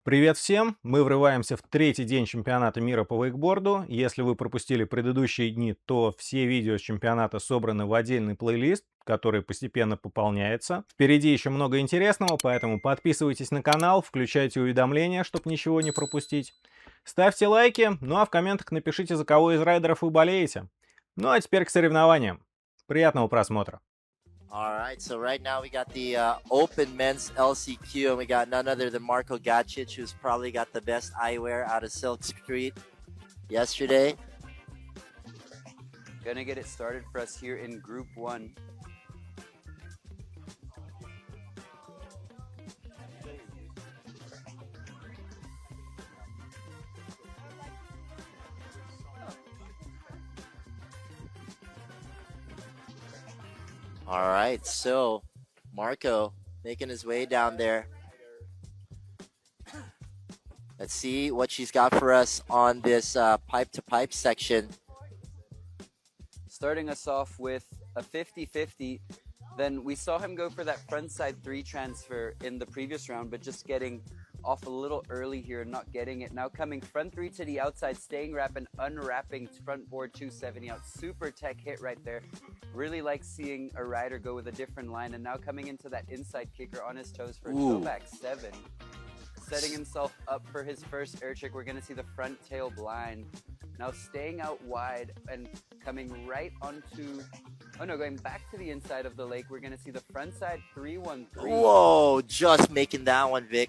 Привет всем! Мы врываемся в третий день чемпионата мира по вейкборду. Если вы пропустили предыдущие дни, то все видео с чемпионата собраны в отдельный плейлист, который постепенно пополняется. Впереди еще много интересного, поэтому подписывайтесь на канал, включайте уведомления, чтобы ничего не пропустить. Ставьте лайки, ну а в комментах напишите, за кого из райдеров вы болеете. Ну а теперь к соревнованиям. Приятного просмотра! All right, so right now we got the open men's LCQ, and we got none other than Marko Gacic, who's probably got the best eyewear out of Silk Street yesterday. Gonna get it started for us here in Group 1. All right, so Marko making his way down there. Let's see what she's got for us on this pipe-to-pipe section. Starting us off with a 50-50. Then we saw him go for that frontside 3 transfer in the previous round, but just getting off a little early here and not getting it. Now coming front 3 to the outside, staying wrap and unwrapping front board 270 out. Super tech hit right there. Really like seeing a rider go with a different line, and now coming into that inside kicker on his toes for a toe back 7. Setting himself up for his first air trick. We're gonna see the front tail blind. Now staying out wide and coming right onto, oh no, going back to the inside of the lake. We're gonna see the front side 313. Whoa, just making that one, Vic.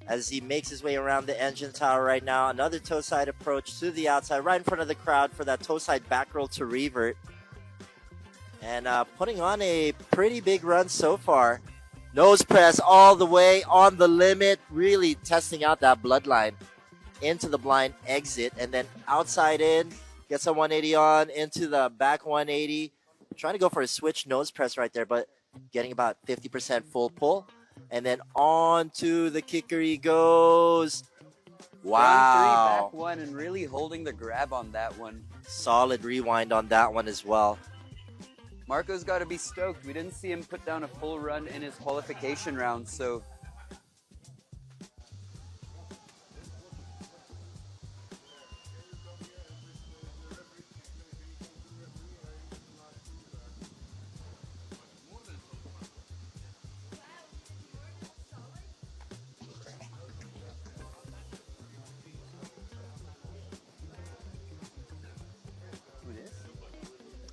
As he makes his way around the engine tower right now. Another toe side approach to the outside, right in front of the crowd for that toe side back roll to revert. And putting on a pretty big run so far. Nose press all the way on the limit, really testing out that bloodline. Into the blind exit, and then outside in, gets a 180 on, into the back 180. Trying to go for a switch nose press right there, but getting about 50% full pull. And then on to the kicker he goes. Wow. Front 3, back 1, and really holding the grab on that one. Solid rewind on that one as well. Marko's got to be stoked. We didn't see him put down a full run in his qualification round, so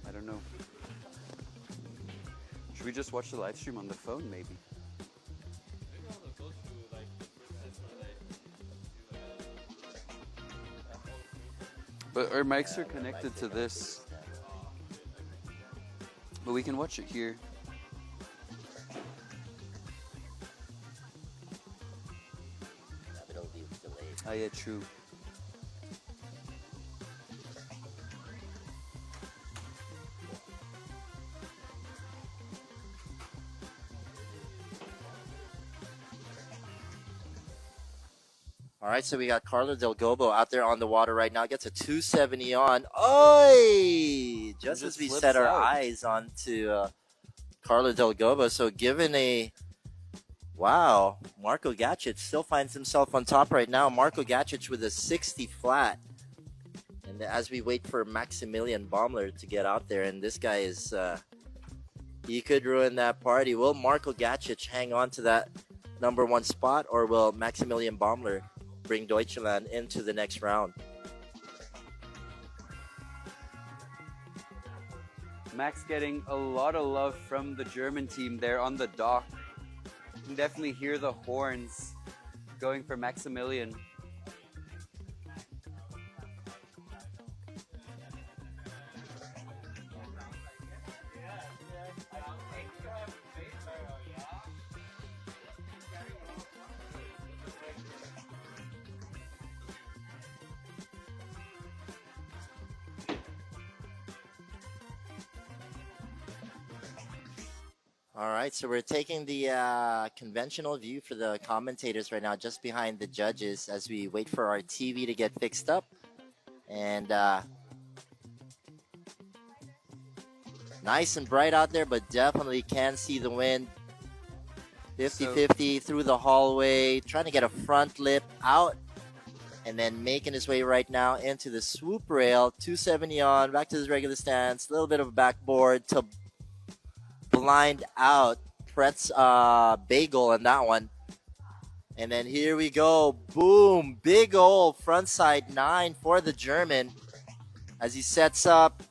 I don't know. Should we just watch the live stream on the phone, maybe? But our mics are connected to this. But we can watch it here. It'll be delayed. Oh yeah, true. All right, so we got Carlo Del Gobo out there on the water right now. Gets a 270 on. Oi! Just as we set our eyes onto Carlo Del Gobo. So given a... Wow, Marko Gacic still finds himself on top right now. Marko Gacic with a 60 flat. And as we wait for Maximilian Baumler to get out there, and this guy is... he could ruin that party. Will Marko Gacic hang on to that #1 spot, or will Maximilian Baumler bring Deutschland into the next round? Max getting a lot of love from the German team there on the dock. You can definitely hear the horns going for Maximilian. All right, so we're taking the conventional view for the commentators right now, just behind the judges, as we wait for our TV to get fixed up. And nice and bright out there, but definitely can see the wind. 50-50 through the hallway, trying to get a front lip out, and then making his way right now into the swoop rail. 270 on, back to his regular stance, a little bit of a backboard to blind out Pretz Bagel on that one. And then here we go. Boom. Big old frontside 9 for the German as he sets up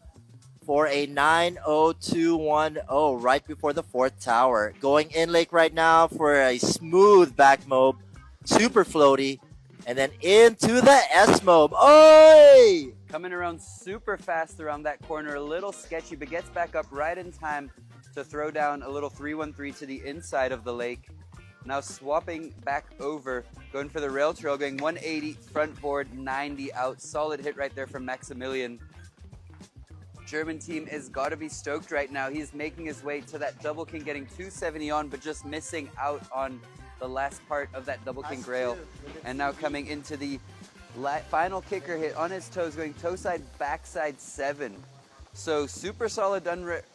for a 9.0210 right before the fourth tower. Going in lake right now for a smooth back mob. Super floaty. And then into the S mob. Oi! Coming around super fast around that corner. A little sketchy, but gets back up right in time to throw down a little 313 to the inside of the lake. Now swapping back over, going for the rail trail, going 180, front board, 90 out. Solid hit right there from Maximilian. German team has got to be stoked right now. He's making his way to that double king, getting 270 on, but just missing out on the last part of that double king rail. And now coming into the final kicker hit on his toes, going toe side, backside 7. So super solid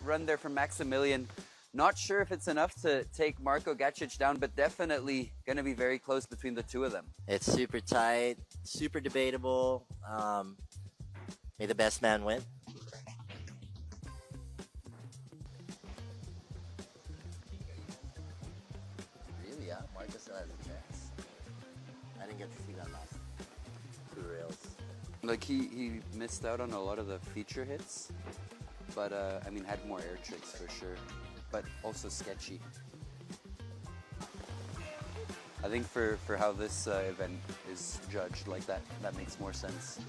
run there from Maximilian. Not sure if it's enough to take Marko Gacic down, but definitely going to be very close between the two of them. It's super tight, super debatable. May the best man win. Really, yeah? Marko still has a chance. I didn't get to see that last 2 rails. Like he missed out on a lot of the feature hits, but I mean, had more air tricks for sure. But also sketchy. I think for how this event is judged, like that makes more sense.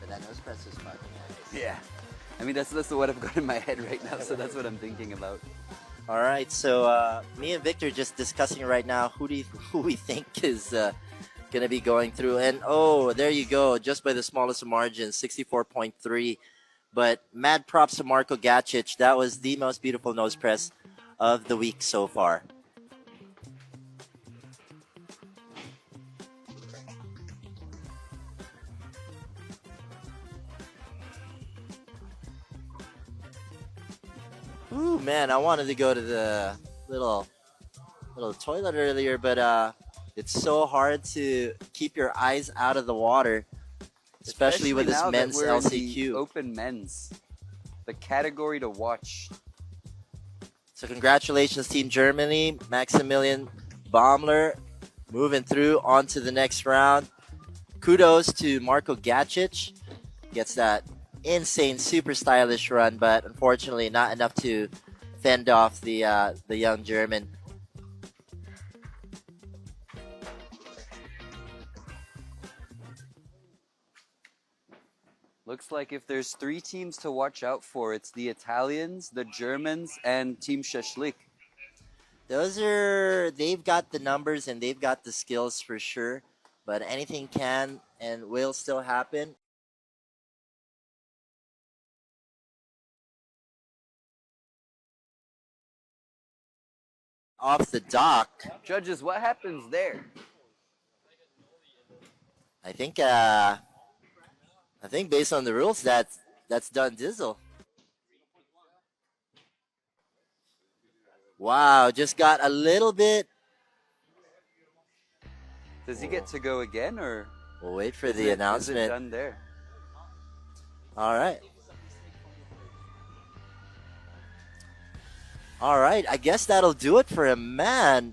But that nose press is fun. Yeah. I mean, that's what I've got in my head right now, so that's what I'm thinking about. All right, so me and Victor just discussing right now who we think is going to be going through. And oh, there you go, just by the smallest of margins, 64.3. But mad props to Marko Gacic. That was the most beautiful nose press of the week so far. Ooh, man, I wanted to go to the little toilet earlier, but it's so hard to keep your eyes out of the water, especially with this men's LCQ. Open men's, the category to watch. So congratulations, Team Germany. Maximilian Baumler moving through onto the next round. Kudos to Marko Gacic. Gets that insane, super stylish run, but unfortunately not enough to fend off the young German. Looks like if there's 3 teams to watch out for, it's the Italians, the Germans, and Team Shashlik. They've got the numbers and they've got the skills for sure, but anything can and will still happen. Off the dock. Judges, what happens there? I think based on the rules, that's done dizzle. Wow, just got a little bit. Does he get to go again, or we'll wait for the announcement? Is it done there? All right. All right, I guess that'll do it for him, man.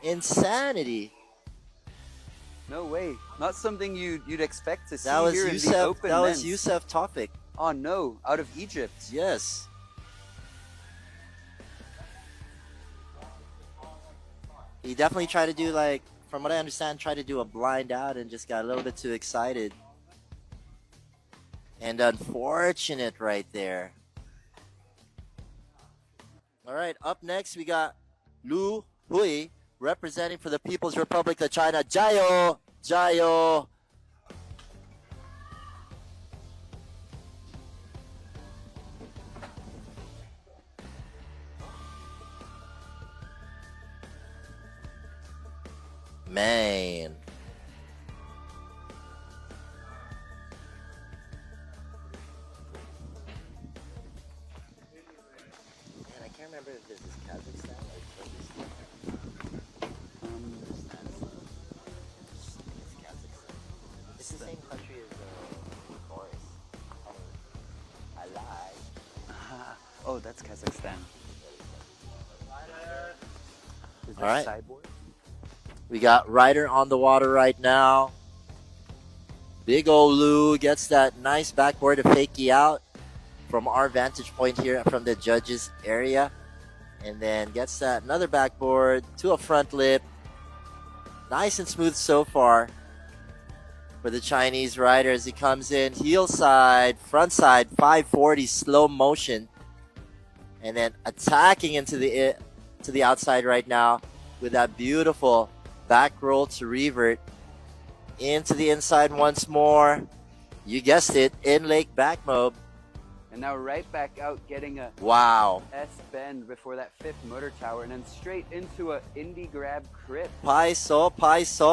Insanity. No way. Not something you'd expect to see That was here Youssef, in the open that men's. was Youssef Tawfik. Oh no, out of Egypt. Yes. He definitely tried to do, like, from what I understand, tried to do a blind out and just got a little bit too excited. And unfortunate right there. All right, up next we got Lu Hui representing for the People's Republic of China. Jayo! Jayo! Man. Kazakhstan. All right. We got Ryder on the water right now. Big ol' Lou gets that nice backboard to fakey out from our vantage point here from the judges area. And then gets that another backboard to a front lip. Nice and smooth so far for the Chinese rider as he comes in. Heel side, front side, 540 slow motion. And then attacking into the outside right now with that beautiful back roll to revert. Into the inside once more. You guessed it, in-lake back mob. And now right back out, getting a Wow. S-bend before that fifth motor tower, and then straight into a indie grab crip. Pai so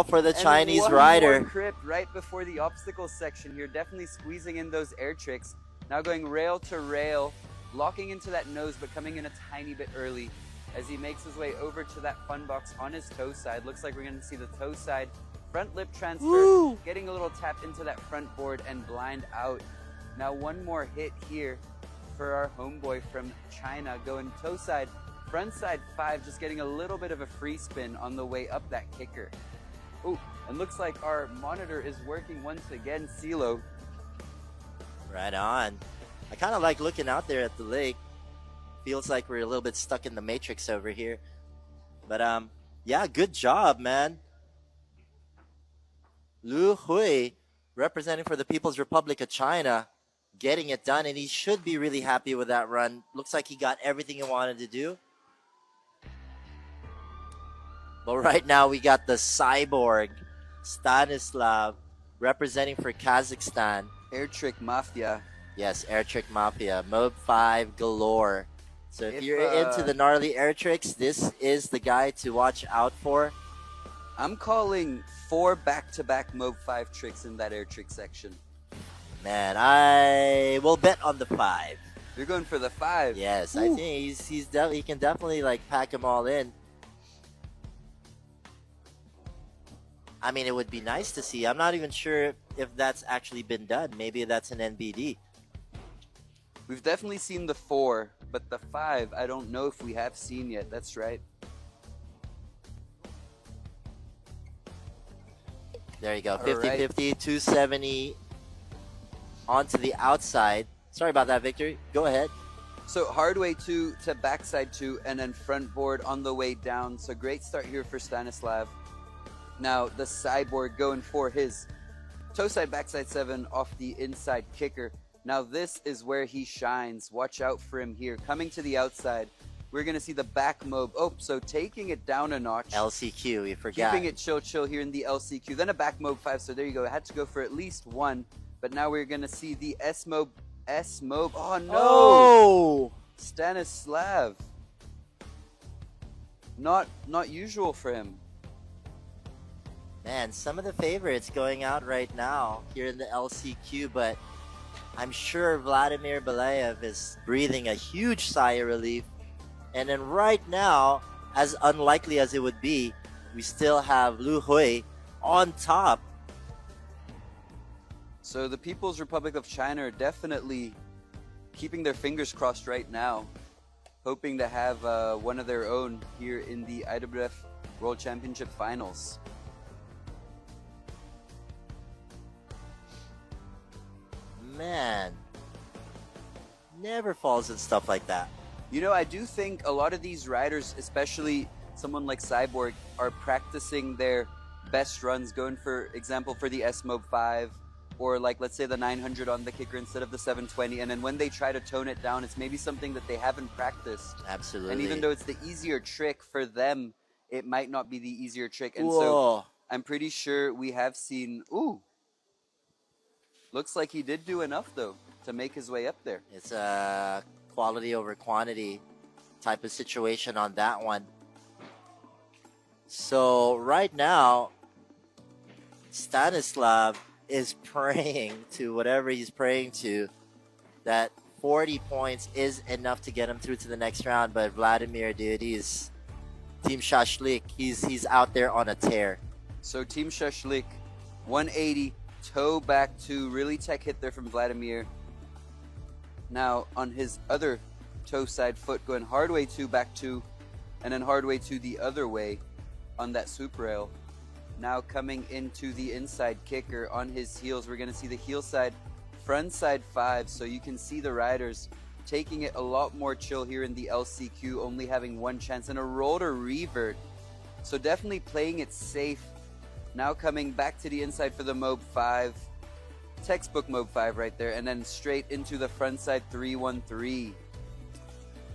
for the And Chinese one rider. more crip right before the obstacle section here, definitely squeezing in those air tricks. Now going rail to rail, locking into that nose, but coming in a tiny bit early as he makes his way over to that fun box on his toe side. Looks like we're going to see the toe side front lip transfer, Woo! getting a little tap into that front board and blind out. Now one more hit here for our homeboy from China, going toe side, front side 5, just getting a little bit of a free spin on the way up that kicker. Oh, and looks like our monitor is working once again, CeeLo. Right on. I kind of like looking out there at the lake. Feels like we're a little bit stuck in the matrix over here. But yeah, good job, man. Lu Hui, representing for the People's Republic of China, getting it done, and he should be really happy with that run. Looks like he got everything he wanted to do. But right now we got the cyborg, Stanislav, representing for Kazakhstan. Air trick mafia. Yes, air trick mafia, mode 5 galore. So if you're into the gnarly air tricks, this is the guy to watch out for. I'm calling 4 back-to-back Mob 5 tricks in that air trick section. Man, I will bet on the 5. You're going for the 5. Yes, Ooh. I think he can definitely like pack them all in. I mean, it would be nice to see. I'm not even sure if that's actually been done. Maybe that's an NBD. We've definitely seen the 4, but the 5, I don't know if we have seen yet. That's right. There you go. All 50-50, right. 270 onto the outside. Sorry about that, Victor. Go ahead. So hard way 2 to backside 2, and then front board on the way down. So great start here for Stanislav. Now the cyborg going for his toe side backside 7 off the inside kicker. Now this is where he shines. Watch out for him here. Coming to the outside, we're going to see the back mob. Oh, so taking it down a notch. LCQ, we forgot. Keeping it chill here in the LCQ. Then a back mob 5. So there you go. I had to go for at least 1. But now we're going to see the S mob. Oh, no. Oh! Stanislav. Not usual for him. Man, some of the favorites going out right now here in the LCQ, but I'm sure Vladimir Belayev is breathing a huge sigh of relief. And then right now, as unlikely as it would be, we still have Lu Hui on top. So the People's Republic of China are definitely keeping their fingers crossed right now, hoping to have one of their own here in the IWWF World Championship Finals. Man, never falls in stuff like that. You know, I do think a lot of these riders, especially someone like Cyborg, are practicing their best runs, going for example for the S-Mob 5, or like let's say the 900 on the kicker instead of the 720, and then when they try to tone it down, it's maybe something that they haven't practiced. Absolutely. And even though it's the easier trick for them, it might not be the easier trick. And Whoa. so I'm pretty sure we have seen, looks like he did do enough though to make his way up there. It's a quality over quantity type of situation on that one. So right now, Stanislav is praying to whatever he's praying to that 40 points is enough to get him through to the next round. But Vladimir, dude, he's Team Shashlik. He's out there on a tear. So Team Shashlik, 180, toe back 2, really tech hit there from Vladimir. Now on his other toe side foot, going hard way 2, back 2, and then hard way 2 the other way on that swoop rail. Now coming into the inside kicker on his heels, we're going to see the heel side, front side 5, so you can see the riders taking it a lot more chill here in the LCQ, only having one chance, and a roll to revert. So definitely playing it safe. Now coming back to the inside for the Mob 5. Textbook Mob 5 right there, and then straight into the front side 313.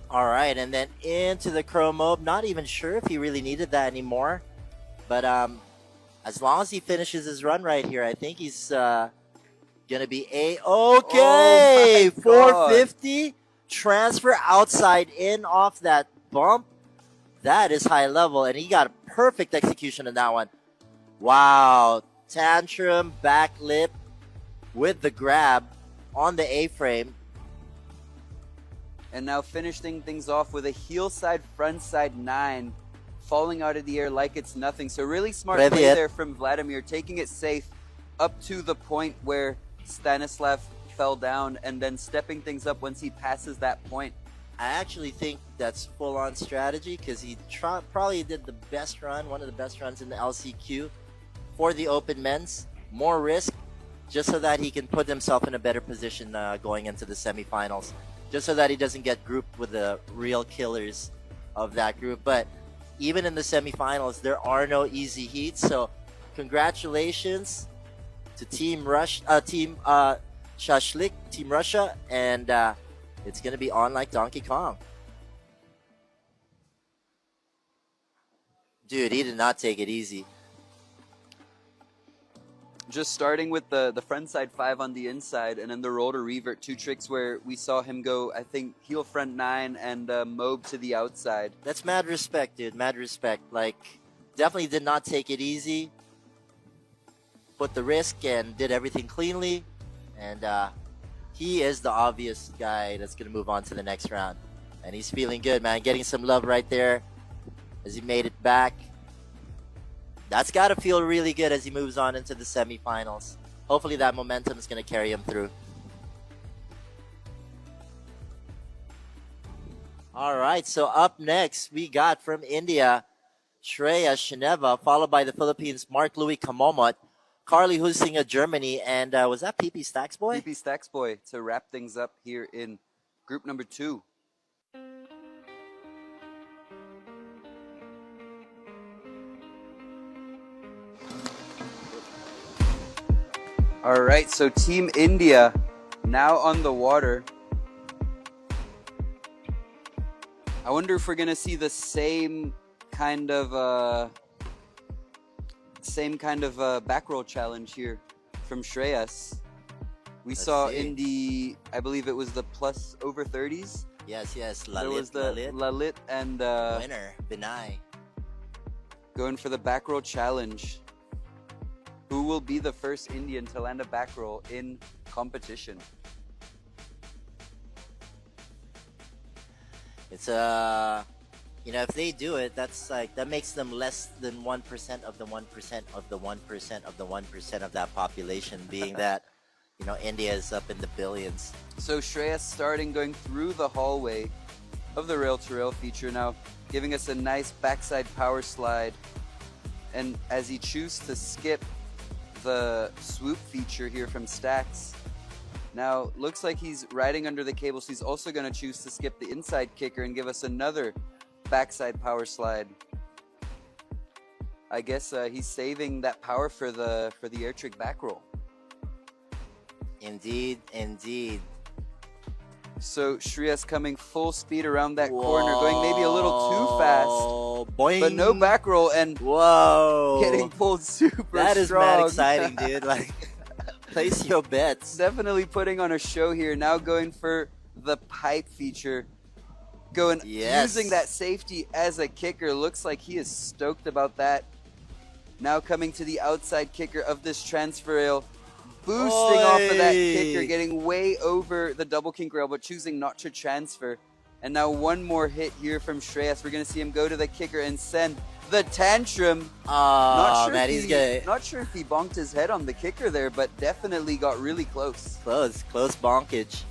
All right, and then into the Crow Mob. Not even sure if he really needed that anymore. But as long as he finishes his run right here, I think he's going to be A-okay. Oh 450. Transfer outside in off that bump. That is high level, and he got a perfect execution on that one. Wow. Tantrum, back lip with the grab on the A-frame. And now finishing things off with a heel side, front side 9, falling out of the air like it's nothing. So really smart play there from Vladimir, taking it safe up to the point where Stanislav fell down and then stepping things up once he passes that point. I actually think that's full-on strategy because he probably did the best run, one of the best runs in the LCQ for the open men's. More risk, just so that he can put himself in a better position going into the semifinals, just so that he doesn't get grouped with the real killers of that group. But even in the semifinals, there are no easy heats. So congratulations to Team Shashlik, Team Russia, and it's going to be on like Donkey Kong. Dude, he did not take it easy. Just starting with the front side 5 on the inside and then the roll to revert, 2 tricks where we saw him go, I think, heel front 9 and Mob to the outside. That's mad respect, dude. Mad respect. Like, definitely did not take it easy. Put the risk and did everything cleanly. And he is the obvious guy that's going to move on to the next round. And he's feeling good, man. Getting some love right there as he made it back. That's got to feel really good as he moves on into the semifinals. Hopefully that momentum is going to carry him through. All right, so up next, we got from India, Shreya Shineva, followed by the Philippines, Mark-Louis Kamomot, Carly Husinger, Germany, and was that PP Stacks Boy? PP Stacks Boy to wrap things up here in group number 2. All right, so Team India now on the water. I wonder if we're gonna see the same kind of back roll challenge here from Shreyas. We saw in the, I believe it was the plus over 30s. Yes, Lalit. There was the Lalit and winner, Binay, going for the back roll challenge. Who will be the first Indian to land a back roll in competition? It's you know, if they do it, that's like, that makes them less than 1% of the 1% of the 1% of the 1% of that population, being that, you know, India is up in the billions. So Shreyas starting going through the hallway of the rail-to-rail feature now, giving us a nice backside power slide. And as he chooses to skip the swoop feature here from Stacks, now looks like he's riding under the cables. He's also going to choose to skip the inside kicker and give us another backside power slide. I guess he's saving that power for the air trick back roll. Indeed, indeed. So Shreyas coming full speed around that corner, going maybe a little too fast, boing. But no back roll and getting pulled super That is strong. mad exciting, dude. Like, place your bets. Definitely putting on a show here. Now going for the pipe feature, using that safety as a kicker. Looks like he is stoked about that. Now coming to the outside kicker of this transfer rail, boosting off of that kicker, getting way over the double kink rail, but choosing not to transfer. And now one more hit here from Shreyas. We're going to see him go to the kicker and send the tantrum. Not sure if he bonked his head on the kicker there, but definitely got really close. Close bonkage.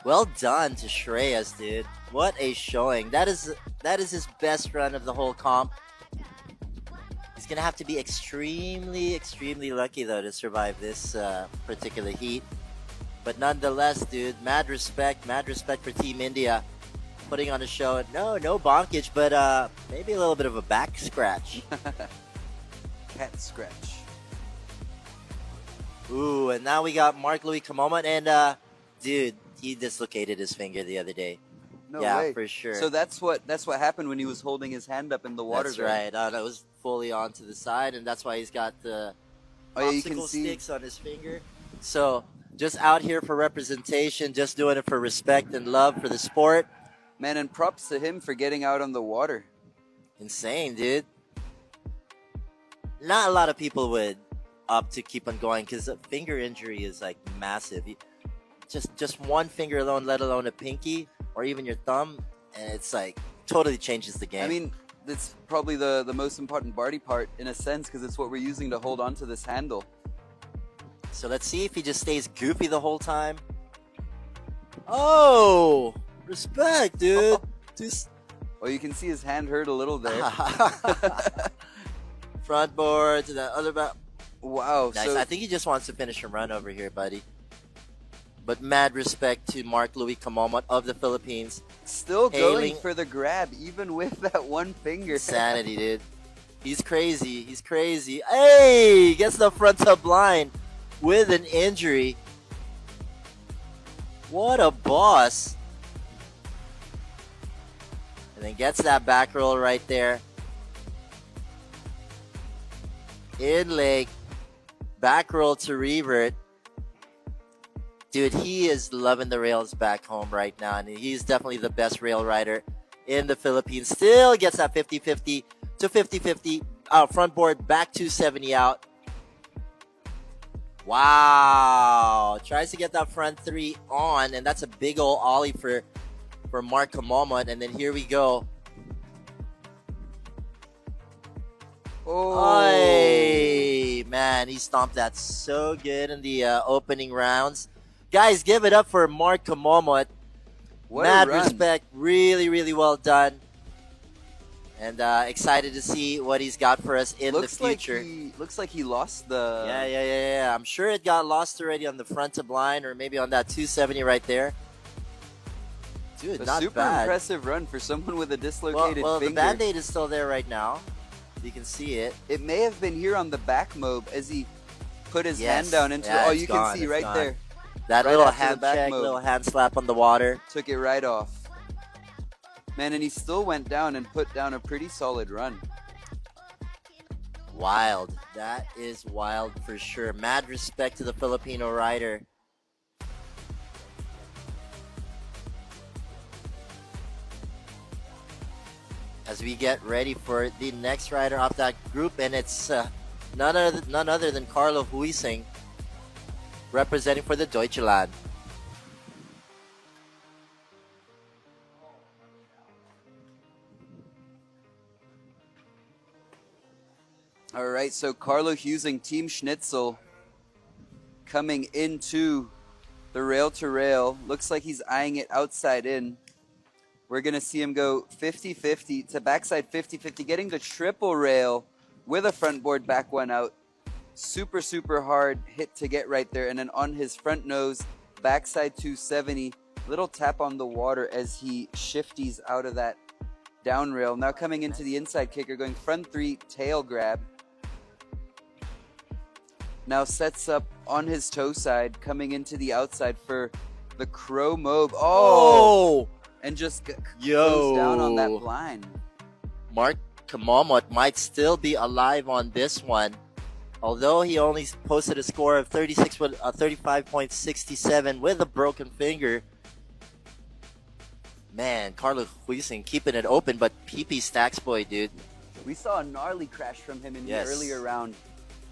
Well done to Shreyas, dude. What a showing. That is his best run of the whole comp. He's gonna have to be extremely, extremely lucky though to survive this particular heat. But nonetheless, dude, mad respect for Team India. Putting on a show. No bonkage, but maybe a little bit of a back scratch. Cat scratch. Ooh, and now we got Mark-Louis Kamomot, and dude, he dislocated his finger the other day. No yeah, way. for sure. So that's what happened when he was holding his hand up in the water. That's right. That was fully onto the side, and that's why he's got the popsicle sticks on his finger. So just out here for representation, just doing it for respect and love for the sport. Man, and props to him for getting out on the water. Insane, dude. Not a lot of people would opt to keep on going because a finger injury is like massive. Just one finger alone, let alone a pinky or even your thumb, and it's like totally changes the game. I mean, it's probably the most important body part in a sense because it's what we're using to hold onto this handle. So let's see if he just stays goofy the whole time. Oh, respect, dude. Well, you can see his hand hurt a little there. Front board to the other back. Wow. Nice. So I think he just wants to finish a run over here, buddy. But mad respect to Mark-Louis Kamomot of the Philippines. Still going for the grab, even with that one finger. Insanity, dude. He's crazy. He's crazy. Hey! Gets the front tub line with an injury. What a boss. And then gets that back roll right there. In leg. Back roll to revert. Dude, he is loving the rails back home right now, and he's definitely the best rail rider in the Philippines. Still gets that 50-50 to 50-50 front board, back 270 out. Wow. Tries to get that front three on, and that's a big old ollie for Mark Kamomot, and then here we go. Oh. Oy, man, he stomped that so good in the opening rounds. Guys, give it up for Mark Kamomot. Mad respect. Really, really well done. And excited to see what he's got for us in the future. Looks like he lost the... Yeah. I'm sure it got lost already on the front of line or maybe on that 270 right there. Dude, not bad. Super impressive run for someone with a dislocated well, finger. The Band-Aid is still there right now. You can see it. It may have been here on the back mob as he put his hand down into it. Oh, you can see right there. That little hand check, little hand slap on the water. Took it right off. Man, and he still went down and put down a pretty solid run. Wild. That is wild for sure. Mad respect to the Filipino rider. As we get ready for the next rider off that group, and it's none other than Carlo Huising, representing for the Deutschland. All right, so Carlo Huising, Team Schnitzel, coming into the rail-to-rail. Looks like he's eyeing it outside in. We're going to see him go 50-50 to backside 50-50, getting the triple rail with a front board back one out. Super, super hard hit to get right there. And then on his front nose, backside 270, little tap on the water as he shifties out of that down rail. Now coming into the inside kicker, going front three, tail grab. Now sets up on his toe side, coming into the outside for the crow mob. Oh! And just goes down on that blind. Mark Kamomot might still be alive on this one. Although he only posted a score of 35.67 with a broken finger. Man, Carlo Huising keeping it open, but PP Stacks boy, dude. We saw a gnarly crash from him in the earlier round.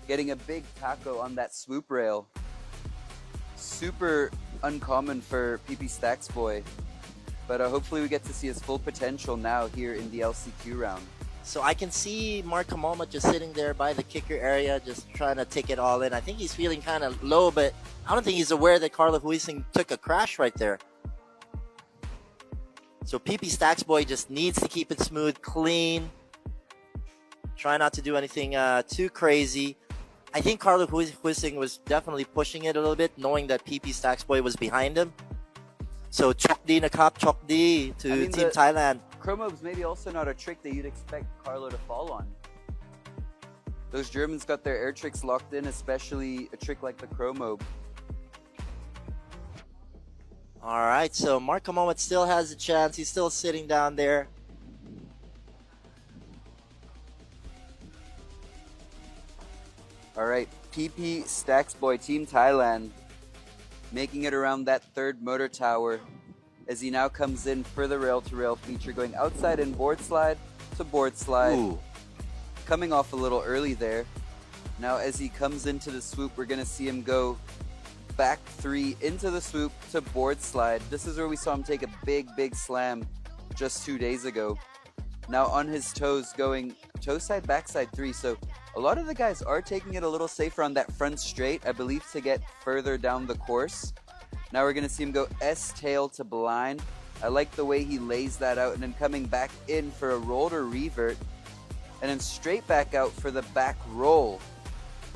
Getting a big taco on that swoop rail. Super uncommon for PP Stacks boy. But hopefully we get to see his full potential now here in the LCQ round. So I can see Mark Kamomot just sitting there by the kicker area, just trying to take it all in. I think he's feeling kind of low, but I don't think he's aware that Carlo Huising took a crash right there. So PP Stacks Boy just needs to keep it smooth, clean. Try not to do anything too crazy. I think Carlo Huising was definitely pushing it a little bit, knowing that PP Stacks Boy was behind him. So Chok D Nakap, Chok D to Team Thailand. Chromob's maybe also not a trick that you'd expect Carlo to fall on. Those Germans got their air tricks locked in, especially a trick like the Chromob. All right, so Marco Moment still has a chance. He's still sitting down there. All right, PP Stacks Boy, Team Thailand, making it around that third motor tower as he now comes in for the rail-to-rail feature, going outside in board slide to board slide. Ooh. Coming off a little early there. Now as he comes into the swoop, we're going to see him go back 3 into the swoop to board slide. This is where we saw him take a big slam just 2 days ago. Now on his toes, going toe side, backside 3. So a lot of the guys are taking it a little safer on that front straight, I believe, to get further down the course. Now we're going to see him go S-tail to blind. I like the way he lays that out, and then coming back in for a roll to revert, and then straight back out for the back roll.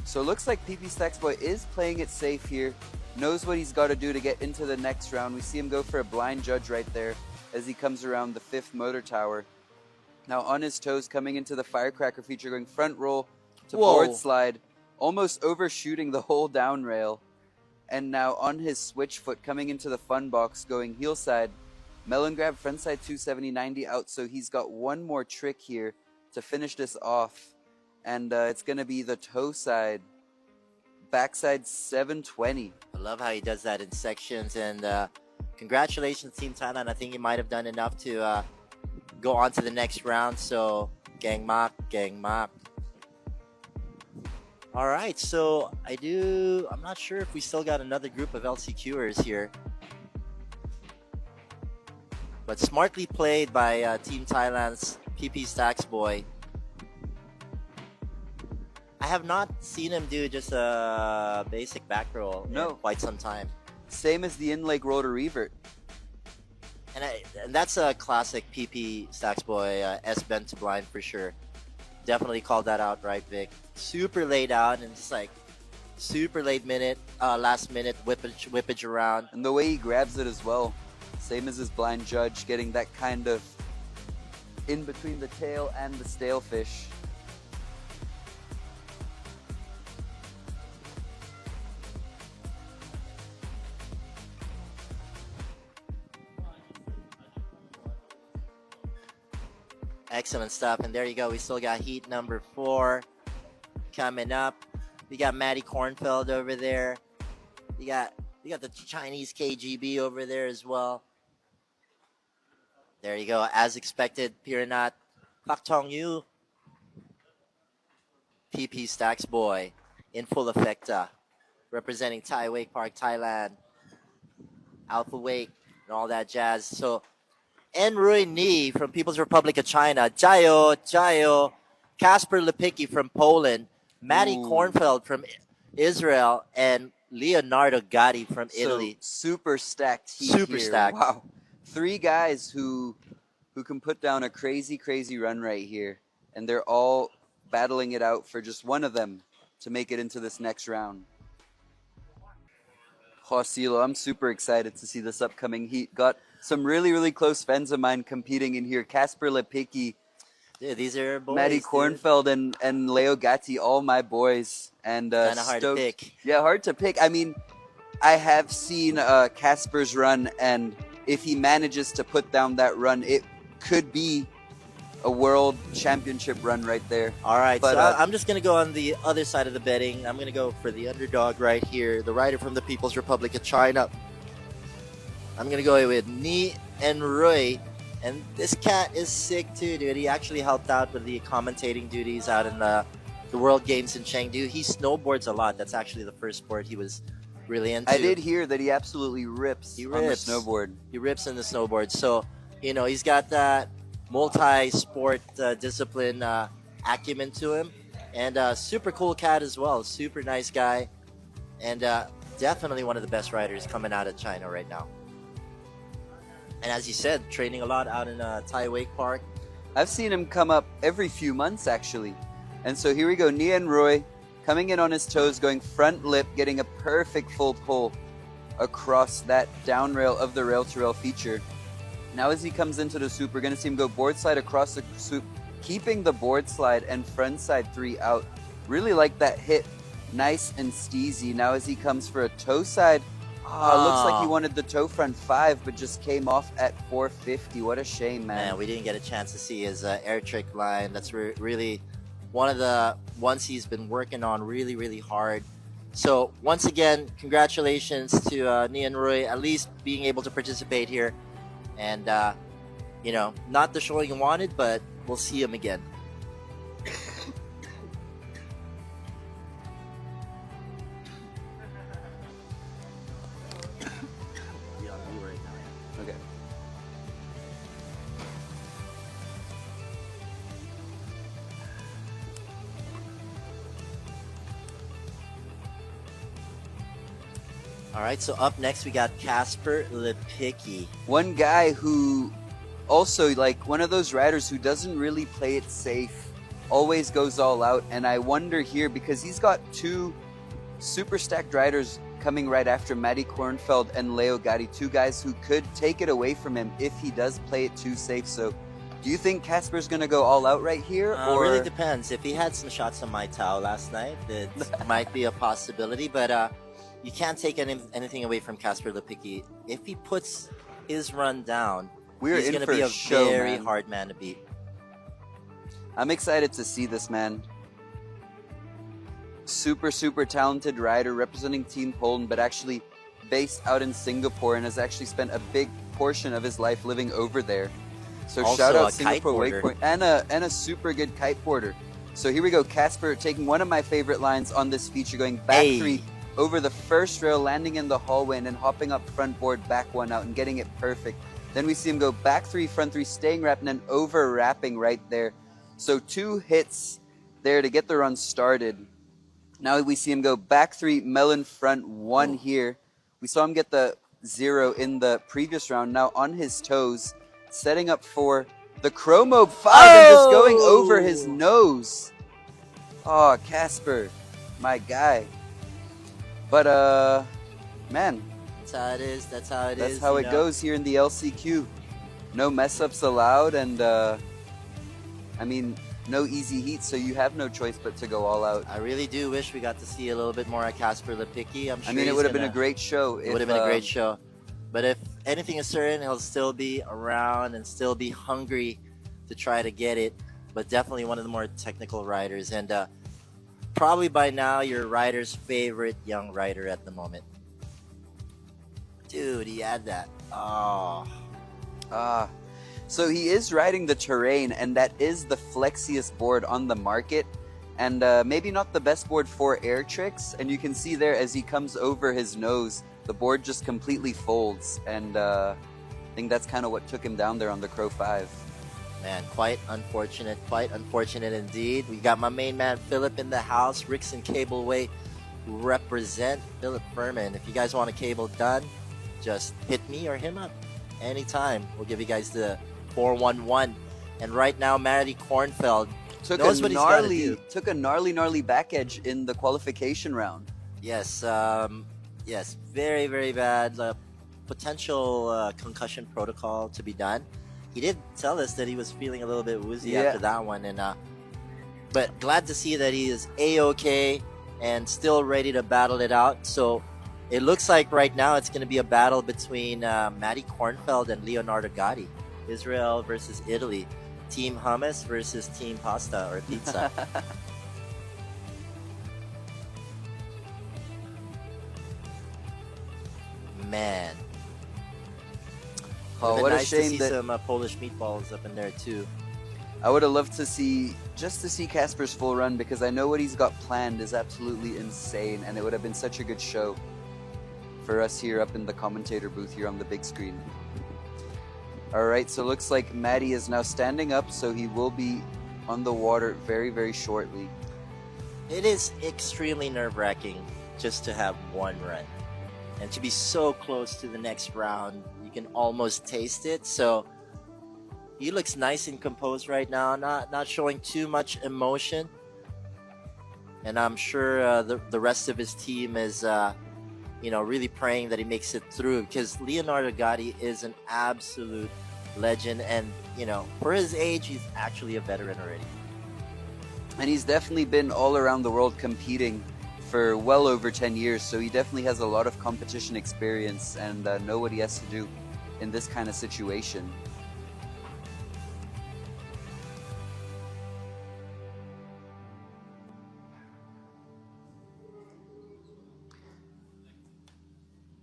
So it looks like PP Stacks Boy is playing it safe here, knows what he's got to do to get into the next round. We see him go for a blind judge right there as he comes around the 5th motor tower. Now on his toes, coming into the firecracker feature, going front roll to board slide, almost overshooting the whole down rail. And now on his switch foot, coming into the fun box, going heel side, melon grab, front side 270-90 out. So he's got one more trick here to finish this off. And it's going to be the toe side, backside 720. I love how he does that in sections. And congratulations, Team Thailand. I think you might have done enough to go on to the next round. So gang mak, gang mak. All right, so I'm not sure if we still got another group of LCQers here. But smartly played by Team Thailand's PP Stacks Boy. I have not seen him do just a basic back roll in quite some time. Same as the in-leg roll to revert. And that's a classic PP Stacks Boy S-bend to blind for sure. Definitely called that out, right, Vic? Super laid out and just like super last minute whippage around. And the way he grabs it as well, same as his blind judge, getting that kind of in between the tail and the stale fish. Excellent stuff. And there you go. We still got heat number 4 coming up. We got Matty Kornfeld over there. You got the Chinese KGB over there as well. There you go. As expected, Piranat, Pak Tong Yu, PP Stacks Boy in full effect, representing Thai Wake Park, Thailand, Alpha Wake, and all that jazz. So Enrui Ni from People's Republic of China, Jayo, Jayo, Kasper Lepicki from Poland, Matty Kornfeld from Israel, and Leonardo Gatti from Italy. Super stacked heat Super here. stacked. Wow. 3 guys who can put down a crazy run right here. And they're all battling it out for just one of them to make it into this next round. Josilo, I'm super excited to see this upcoming heat. Got some really close friends of mine competing in here. Kasper Lepicki, dude, these are boys. Matty Kornfeld and Leo Gatti, all my boys. And kind of hard to pick. Yeah, hard to pick. I mean, I have seen Kasper's run, and if he manages to put down that run, it could be a world championship run right there. All right, but, so I'm just going to go on the other side of the betting. I'm going to go for the underdog right here, the rider from the People's Republic of China. I'm going to go with Ni Enrui. And this cat is sick too, dude. He actually helped out with the commentating duties out in the World Games in Chengdu. He snowboards a lot. That's actually the first sport he was really into. I did hear that he absolutely rips on the snowboard. He rips in the snowboard. So, you know, he's got that multi-sport discipline acumen to him. And super cool cat as well. Super nice guy. And definitely one of the best riders coming out of China right now. And as you said, training a lot out in Thai Wake Park. I've seen him come up every few months, actually. And so here we go, Nian Roy coming in on his toes, going front lip, getting a perfect full pull across that down rail of the rail-to-rail feature. Now as he comes into the swoop, we're going to see him go board slide across the swoop, keeping the board slide and front side 3 out. Really like that hit, nice and steezy. Now as he comes for a toe side, looks like he wanted the toe front 5, but just came off at 450. What a shame, man. Man, we didn't get a chance to see his air trick line. That's really one of the ones he's been working on really, really hard. So once again, congratulations to Nian Roy, at least being able to participate here. And, you know, not the showing you wanted, but we'll see him again. Okay. All right, so up next we got Casper Lipicki. One guy who also, like, one of those riders who doesn't really play it safe, always goes all out. And I wonder here, because he's got 2 super stacked riders coming right after Matty Kornfeld and Leo Gatti, 2 guys who could take it away from him if he does play it too safe. So do you think Casper's going to go all out right here? Or really depends. If he had some shots on my towel last night, it might be a possibility. But you can't take anything away from Casper Lipicki. If he puts his run down, he's going to be a very hard man to beat. I'm excited to see this man. Super, super talented rider representing Team Poland, but actually based out in Singapore and has actually spent a big portion of his life living over there. So also shout out Singapore Wakeboard and a super good kiteboarder. So here we go, Casper taking one of my favorite lines on this feature, going back 3 over the first rail, landing in the hallway, and then hopping up front board, back 1 out, and getting it perfect. Then we see him go back 3, front 3, staying wrapped, and then over wrapping right there. So 2 hits there to get the run started. Now we see him go back 3, melon front 1 here. We saw him get the 0 in the previous round. Now on his toes, setting up for the Chromo 5 and just going over his nose. Oh, Casper, my guy. But, man. That's how it is. That's how it is. That's how it goes here in the LCQ. No mess-ups allowed, and, I mean, no easy heat, so you have no choice but to go all out. I really do wish we got to see a little bit more of Casper Lipicki. I'm sure I mean, it would have been a great show. It would have been a great show. But if anything is certain, he'll still be around and still be hungry to try to get it. But definitely one of the more technical riders. And probably by now, your rider's favorite young rider at the moment. Dude, he had that. Oh. So he is riding the terrain, and that is the flexiest board on the market. And maybe not the best board for air tricks. And you can see there as he comes over his nose, the board just completely folds. And I think that's kind of what took him down there on the Crow 5. Man, quite unfortunate indeed. We got my main man Philip in the house, Rickson Cableway represent Philip Furman. If you guys want a cable done, just hit me or him up anytime. We'll give you guys the 411. And right now, Matty Kornfeld took a gnarly back edge in the qualification round. Yes, yes, very, very bad. Potential concussion protocol to be done. He did tell us that he was feeling a little bit woozy after that one, and but glad to see that he is A-okay and still ready to battle it out. So it looks like right now it's going to be a battle between Matty Kornfeld and Leonardo Gatti. Israel versus Italy. Team hummus versus team pasta or pizza. Man. Oh, what nice a shame to see that some Polish meatballs up in there too. I would have loved to see Casper's full run, because I know what he's got planned is absolutely insane, and it would have been such a good show for us here up in the commentator booth here on the big screen. Alright, so looks like Matty is now standing up, so he will be on the water very, very shortly. It is extremely nerve-wracking just to have one run. And to be so close to the next round, you can almost taste it. So he looks nice and composed right now, not showing too much emotion. And I'm sure the rest of his team is, really praying that he makes it through, because Leonardo Gatti is an absolute legend. And, for his age, he's actually a veteran already. And he's definitely been all around the world competing for well over 10 years, so he definitely has a lot of competition experience and know what he has to do in this kind of situation.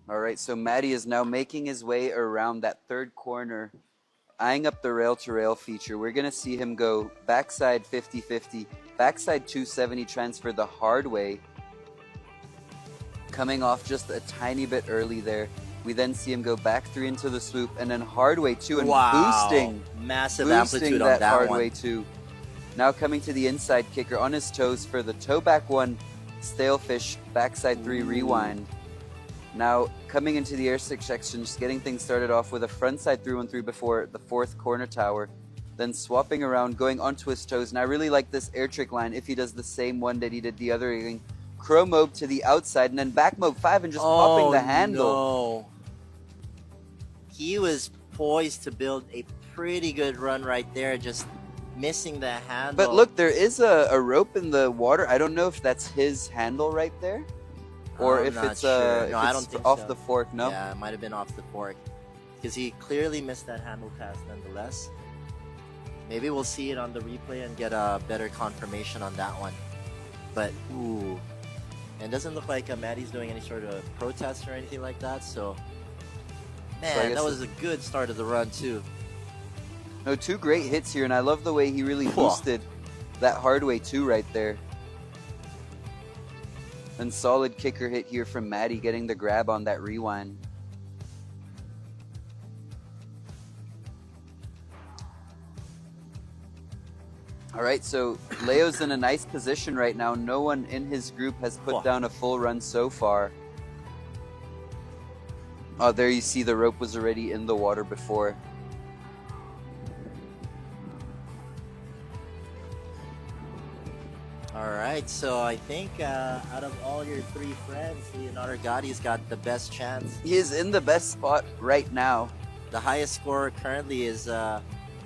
All right, so Matty is now making his way around that third corner, eyeing up the rail-to-rail feature. We're going to see him go backside 50-50, backside 270 transfer the hard way, coming off just a tiny bit early there. We then see him go back 3 into the swoop, and then hard way 2, and boosting amplitude on that hard one. way 2. Now coming to the inside kicker on his toes for the toe back 1, stale fish, backside 3 rewind. Now coming into the air stick section, just getting things started off with a frontside 3-1-3 before the 4th corner tower, then swapping around, going onto his toes. And I really like this air trick line if he does the same one that he did the other evening. Crow mob to the outside, and then back mob 5 and just popping the handle. No. He was poised to build a pretty good run right there, just missing the handle. But look, there is a rope in the water. I don't know if that's his handle right there, or I'm if not it's sure. if No, I it's don't think off so. the fork. No. Yeah, it might have been off the fork, because he clearly missed that handle pass nonetheless. Maybe we'll see it on the replay and get a better confirmation on that one. But ooh, and it doesn't look like Matty's doing any sort of protest or anything like that. So man, that was a good start of the run too. No, 2 great hits here, and I love the way he really boosted that hard way 2 right there. And solid kicker hit here from Matty, getting the grab on that rewind. All right, so Leo's in a nice position right now. No one in his group has put down a full run so far. Oh, there you see the rope was already in the water before. All right, so I think out of all your 3 friends, Leonardo Gatti's got the best chance. He is in the best spot right now. The highest score currently is a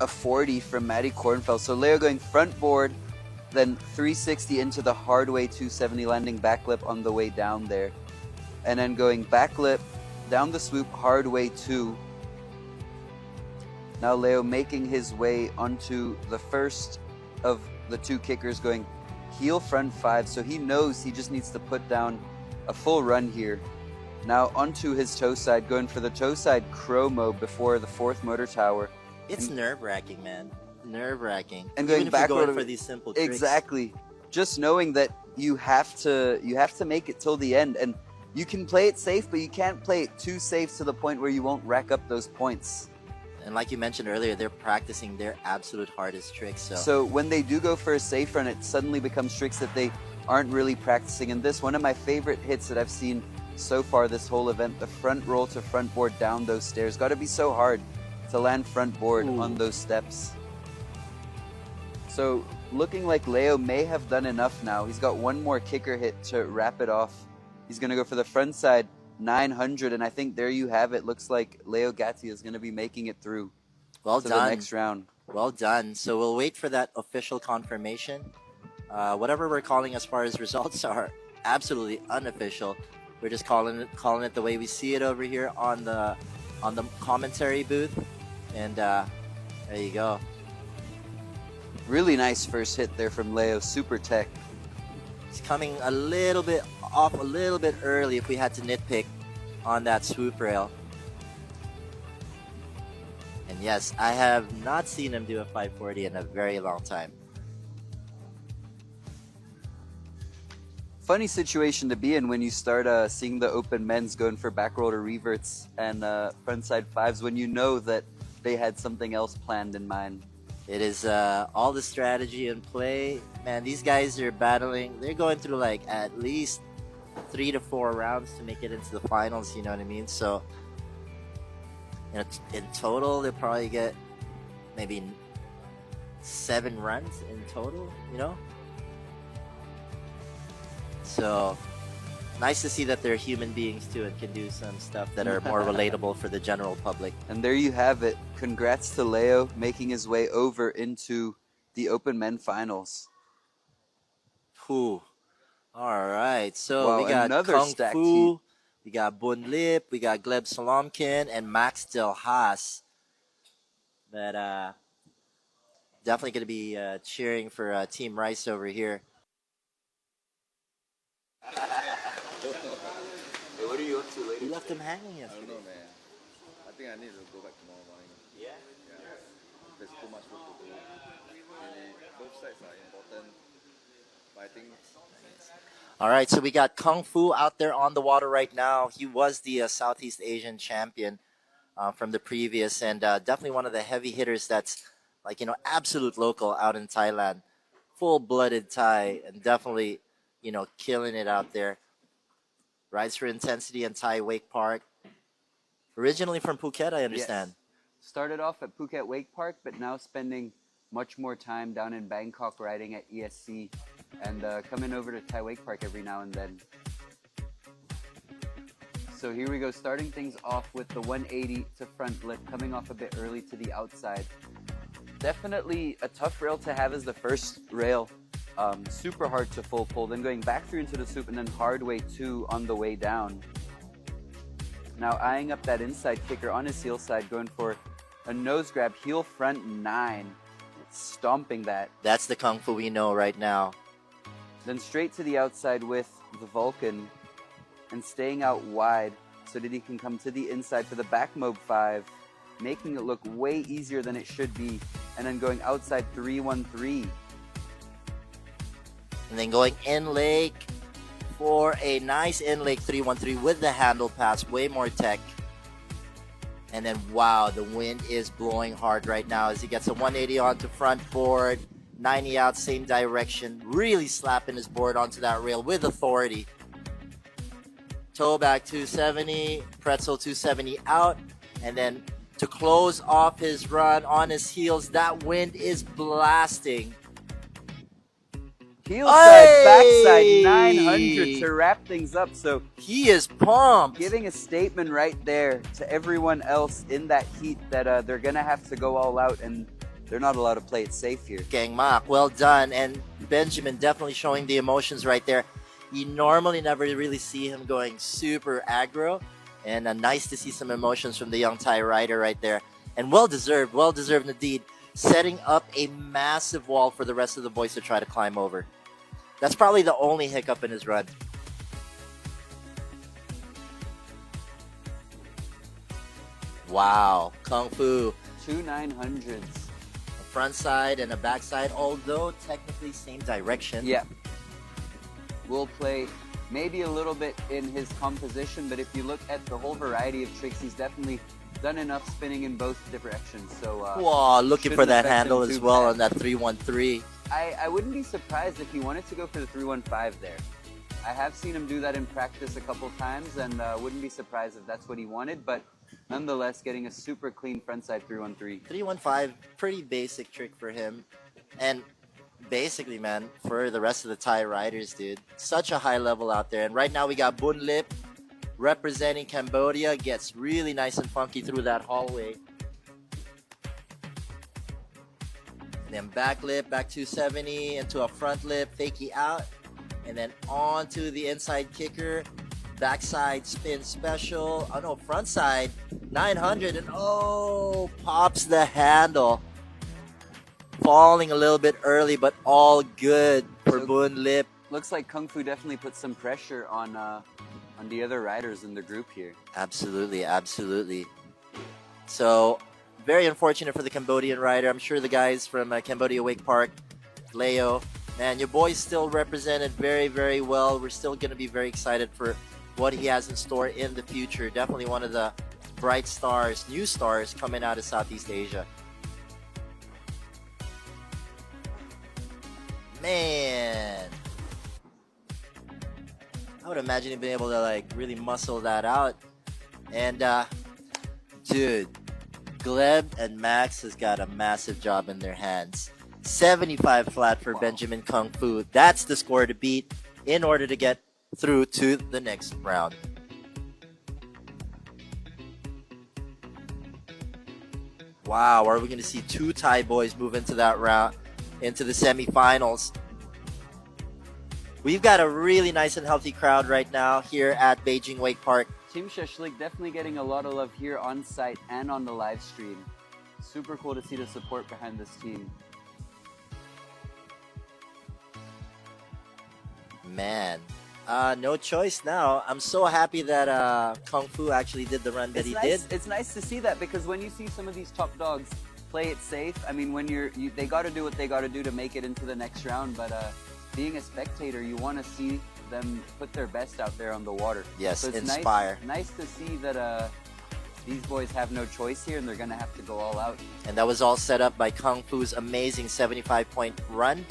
40 from Matty Kornfeld. So Leo going front board, then 360 into the hard way 270, landing back lip on the way down there. And then going back lip, down the swoop, hard way 2. Now Leo making his way onto the first of the 2 kickers, going heel front 5. So he knows he just needs to put down a full run here. Now onto his toe side, going for the toe side crow mode before the 4th motor tower. It's nerve-wracking, man. Nerve-wracking. And going Even if back you're going for these simple tricks. Exactly. Just knowing that you have to make it till the end, and you can play it safe, but you can't play it too safe to the point where you won't rack up those points. And like you mentioned earlier, they're practicing their absolute hardest tricks. So when they do go for a safe run, it suddenly becomes tricks that they aren't really practicing. And this, one of my favorite hits that I've seen so far this whole event, the front roll to front board down those stairs. Got to be so hard to land front board on those steps. So looking like Leo may have done enough now. He's got 1 more kicker hit to wrap it off. He's going to go for the front side 900, and I think there you have it. Looks like Leo Gatti is going to be making it through to the next round. Well done. So we'll wait for that official confirmation. Whatever we're calling as far as results are absolutely unofficial. We're just calling it the way we see it over here on the commentary booth. And there you go. Really nice first hit there from Leo. Super tech. It's coming a little bit off a little bit early if we had to nitpick on that swoop rail. And yes, I have not seen him do a 540 in a very long time. Funny situation to be in when you start seeing the open men's going for back roll to reverts and frontside 5s when you know that they had something else planned in mind. It is all the strategy in play. Man, these guys are battling. They're going through like at least 3 to 4 rounds to make it into the finals, you know what I mean? So, you know, in total, they'll probably get maybe 7 runs in total, you know? So, nice to see that they're human beings too and can do some stuff that are more relatable for the general public. And there you have it. Congrats to Leo making his way over into the Open Men Finals. Whew. All right, so Wow, we got another Kung stacked Fu, heat. we got Bun Lip, we got Gleb Salomkin, and Max Del Haas. That definitely going to be cheering for Team Rice over here. Hey, what are you up to later? You left him hanging I yesterday. don't know, man. I think I need to go back tomorrow morning. Yeah? There's too much work to do. Really, both sides are important. But I think All right, so we got Kung Fu out there on the water right now. He was the Southeast Asian champion from the previous, and definitely one of the heavy hitters that's like, you know, absolute local out in Thailand. Full-blooded Thai, and definitely, you know, killing it out there. Rides for Intensity and Thai Wake Park. Originally from Phuket, I understand. Yes. Started off at Phuket Wake Park, but now spending much more time down in Bangkok riding at ESC and coming over to Thai Wake Park every now and then. So here we go, starting things off with the 180 to front lip, coming off a bit early to the outside. Definitely a tough rail to have as the first rail. Super hard to full pull, then going back through into the soup and then hard way 2 on the way down. Now eyeing up that inside kicker on his heel side, going for a nose grab, heel front 9, stomping that. That's the Kung Fu we know right now. Then straight to the outside with the Vulcan and staying out wide so that he can come to the inside for the back mob 5, making it look way easier than it should be, and then going outside 313. And then going in leg for a nice in leg 313 with the handle pass, way more tech. And then, wow, the wind is blowing hard right now as he gets a 180 onto front board, 90 out, same direction, really slapping his board onto that rail with authority. Toe back 270, pretzel 270 out, and then to close off his run on his heels, that wind is blasting. Heel side, backside 900 to wrap things up. So he is pumped. Giving a statement right there to everyone else in that heat that they're going to have to go all out and they're not allowed to play it safe here. Gang Mak, well done. And Benjamin definitely showing the emotions right there. You normally never really see him going super aggro. And nice to see some emotions from the young Thai rider right there. And well-deserved indeed. Setting up a massive wall for the rest of the boys to try to climb over. That's probably the only hiccup in his run. Wow, Kung Fu. 2 900s. A front side and a back side, although technically same direction. Yeah. We'll play maybe a little bit in his composition, but if you look at the whole variety of tricks, he's definitely done enough spinning in both directions. So wow, looking for that affect him handle as too well bad. on that 313. I wouldn't be surprised if he wanted to go for the 315 there. I have seen him do that in practice a couple times, and wouldn't be surprised if that's what he wanted, but nonetheless, getting a super clean frontside 313. 315, pretty basic trick for him. And basically, man, for the rest of the Thai riders, dude, such a high level out there. And right now we got Bun Lip representing Cambodia, gets really nice and funky through that hallway. Then back lip, back 270 into a front lip, fakie out, and then onto the inside kicker, backside spin special. Oh no, front side 900, and oh, pops the handle. Falling a little bit early, but all good for So- Bun Lip. Looks like Kung Fu definitely put some pressure on the other riders in the group here. Absolutely, absolutely. So, very unfortunate for the Cambodian rider. I'm sure the guys from Cambodia Wake Park, Leo, man, your boy's still represented very, very well. We're still going to be very excited for what he has in store in the future. Definitely one of the bright stars, new stars coming out of Southeast Asia. Man. I would imagine he'd been able to like really muscle that out. And dude, Gleb and Max has got a massive job in their hands. 75 flat for Benjamin Kung Fu. That's the score to beat in order to get through to the next round. Wow, are we going to see two Thai boys move into that round, into the semifinals? We've got a really nice and healthy crowd right now here at Beijing Wake Park. Team Shashlik definitely getting a lot of love here on site and on the live stream. Super cool to see the support behind this team. Man, no choice now. I'm so happy that Kung Fu actually did the run that he did. It's nice to see that, because when you see some of these top dogs play it safe, I mean, when they got to do what they got to do to make it into the next round, but being a spectator, you want to see them put their best out there on the water. Yes, so it's inspire. Nice to see that these boys have no choice here and they're going to have to go all out. And that was all set up by Kung Fu's amazing 75-point run.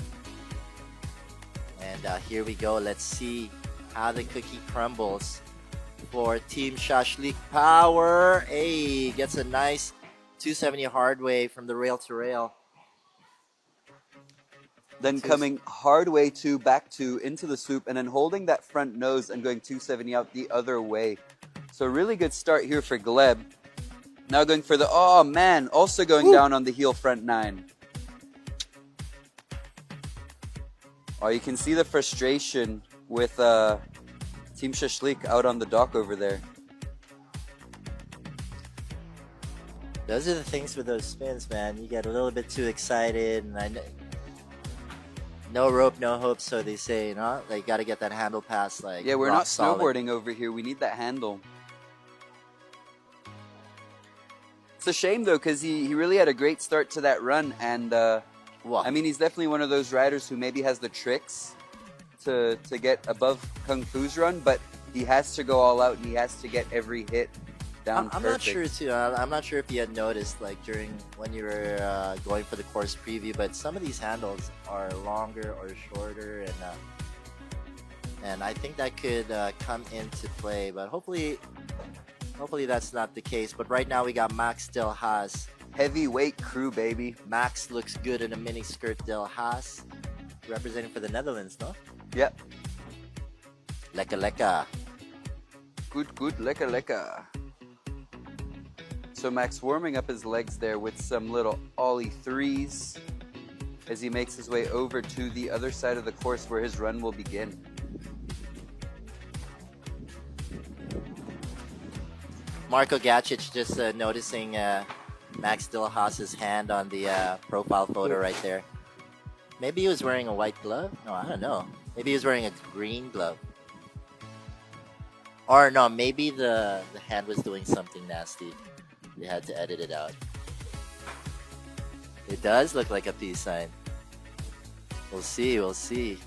And here we go. Let's see how the cookie crumbles for Team Shashlik Power. Hey, gets a nice 270 hard way from the rail to rail. Then coming hard way to back to into the swoop, and then holding that front nose and going 270 out the other way. So really good start here for Gleb. Now going for the, oh man, also going down on the heel front 9. Oh, you can see the frustration with Team Shashlik out on the dock over there. Those are the things with those spins, man. You get a little bit too excited, and no rope, no hope, so they say, you know? Like, got to get that handle pass, like, yeah, we're rock not solid. snowboarding over here. We need that handle. It's a shame, though, because he really had a great start to that run, and I mean, he's definitely one of those riders who maybe has the tricks to get above Kung Fu's run, but he has to go all out and he has to get every hit down I'm not sure too. I'm not sure if you had noticed, like during when you were going for the course preview, but some of these handles are longer or shorter, and I think that could come into play. But hopefully that's not the case. But right now we got Max Del Haas. Heavyweight crew, baby. Max looks good in a mini skirt Del Haas, representing for the Netherlands, no? Yep. Leka leka. Good, leka leka. So Max warming up his legs there with some little ollie 3s as he makes his way over to the other side of the course where his run will begin. Marco Gacic just noticing Max Del Haas's hand on the profile photo right there. Maybe he was wearing a white glove? No, I don't know. Maybe he was wearing a green glove. Or no, maybe the hand was doing something nasty. They had to edit it out. It does look like a peace sign. We'll see, we'll see.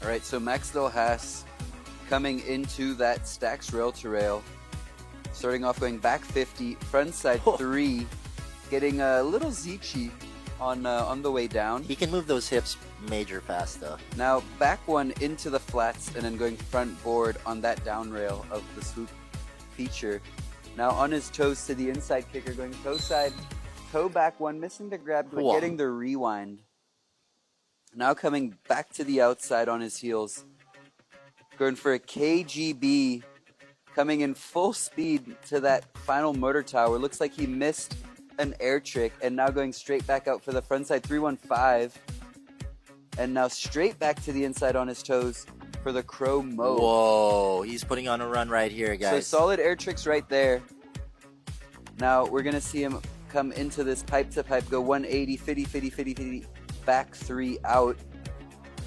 All right, so Max Del Haas coming into that stacks rail to rail. Starting off going back 50, front side 3, getting a little Zichi on the way down. He can move those hips major fast though. Now back 1 into the flats and then going front board on that down rail of the swoop feature. Now on his toes to the inside kicker, going toe side, toe back 1, missing the grab, but getting the rewind. Now coming back to the outside on his heels. Going for a KGB, coming in full speed to that final motor tower. Looks like he missed an air trick, and now going straight back out for the front side 315. And now straight back to the inside on his toes for the crow mode. Whoa, he's putting on a run right here, guys. So solid air tricks right there. Now we're going to see him come into this pipe to pipe, go 180, fitty, back 3 out.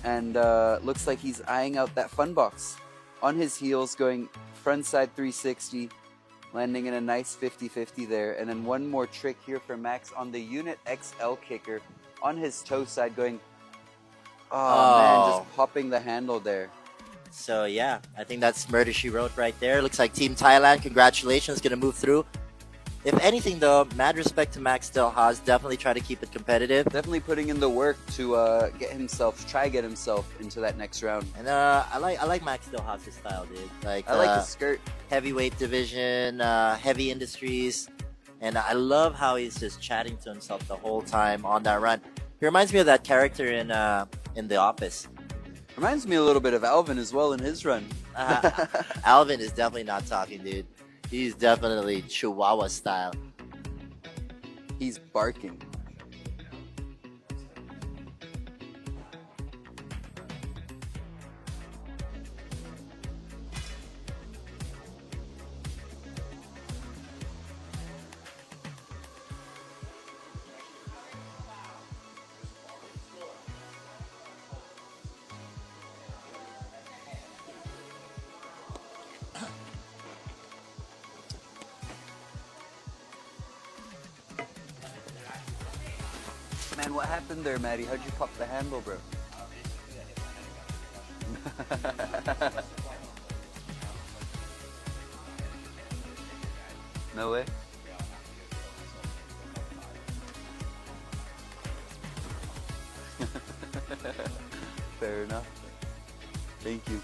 And looks like he's eyeing out that fun box. On his heels, going front side 360, landing in a nice 50-50 there. And then one more trick here for Max on the Unit XL kicker on his toe side, going, oh man, just popping the handle there. So yeah, I think that's Murder She Wrote right there. Looks like Team Thailand, congratulations, gonna move through. If anything, though, mad respect to Max Del Haas. Definitely try to keep it competitive. Definitely putting in the work to get himself into that next round. And I like Max Del Haas' style, dude. Like I like his skirt. Heavyweight division, heavy industries, and I love how he's just chatting to himself the whole time on that run. He reminds me of that character in The Office. Reminds me a little bit of Alvin as well in his run. Alvin is definitely not talking, dude. He's definitely Chihuahua style. He's barking. Man, what happened there, Maddie? How'd you pop the handle, bro? No way. Fair enough. Thank you.